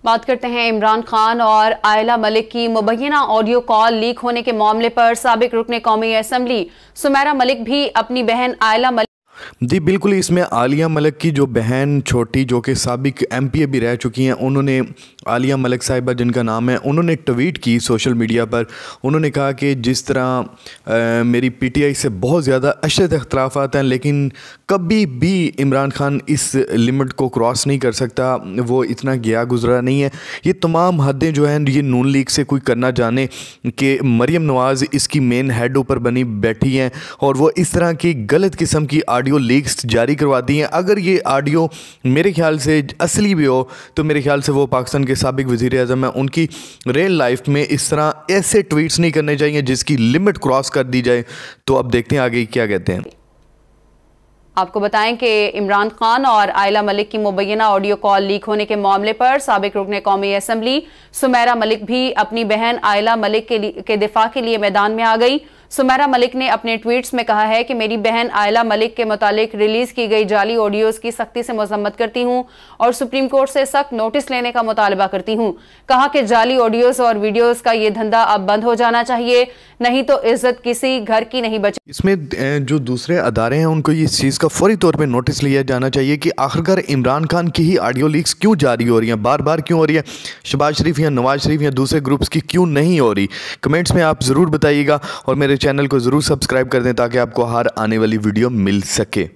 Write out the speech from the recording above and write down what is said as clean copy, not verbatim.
बात करते हैं इमरान खान और आयला मलिक की मुबैना ऑडियो कॉल लीक होने के मामले पर। साबिक रुकने कौमी असम्बली सुमैरा मलिक भी अपनी बहन आयला मलिक जी बिल्कुल, इसमें आलिया मलिक की जो बहन छोटी जो कि साबिक एमपीए भी रह चुकी हैं, उन्होंने आलिया मलिक साहिबा जिनका नाम है, उन्होंने ट्वीट की सोशल मीडिया पर। उन्होंने कहा कि जिस तरह मेरी पीटीआई से बहुत ज़्यादा अशद इख्तलाफात हैं, लेकिन कभी भी इमरान खान इस लिमिट को क्रॉस नहीं कर सकता, वो इतना गया गुजरा नहीं है। ये तमाम हदें जो हैं ये नून लीग से कोई करना जाने कि मरीम नवाज़ इसकी मेन हेड ऊपर बनी बैठी हैं और वो इस तरह की गलत किस्म की ऑडियो लीक्स जारी करवाती हैं। अगर ये ऑडियो मेरे ख्याल से असली भी हो तो मेरे ख्याल से वो पाकिस्तान के साबिक वज़ीर आज़म हैं, उनकी रियल लाइफ में इस तरह ऐसे ट्वीट्स नहीं करने चाहिए जिसकी लिमिट क्रॉस कर दी जाए। तो अब देखते हैं आगे क्या कहते हैं। आपको बताएं कि इमरान खान और आयला मलिक की मुबैना ऑडियो कॉल लीक होने के मामले पर साबिक रुकने कौमी असम्बली सुमैरा मलिक भी अपनी बहन आयला मलिक के दिफा के लिए मैदान में आ गई। सुमैरा मलिक ने अपने ट्वीट्स में कहा है कि मेरी बहन आयला मलिक के मुतालिक रिलीज की गई जाली ऑडियोज की सख्ती से मजम्मत करती हूं और सुप्रीम कोर्ट से सख्त नोटिस लेने का मुतालबा करती हूं। कहा कि जाली ऑडियोज और वीडियोज का ये धंधा अब बंद हो जाना चाहिए, नहीं तो इज्जत किसी घर की नहीं बची। इसमें जो दूसरे अदारे हैं उनको ये चीज़ का फौरी तौर पे नोटिस लिया जाना चाहिए कि आखिरकार इमरान खान की ही ऑडियो लीक्स क्यों जारी हो रही हैं, बार बार क्यों हो रही है, शहबाज शरीफ या नवाज शरीफ या दूसरे ग्रुप्स की क्यों नहीं हो रही। कमेंट्स में आप ज़रूर बताइएगा और मेरे चैनल को ज़रूर सब्सक्राइब कर दें ताकि आपको हर आने वाली वीडियो मिल सके।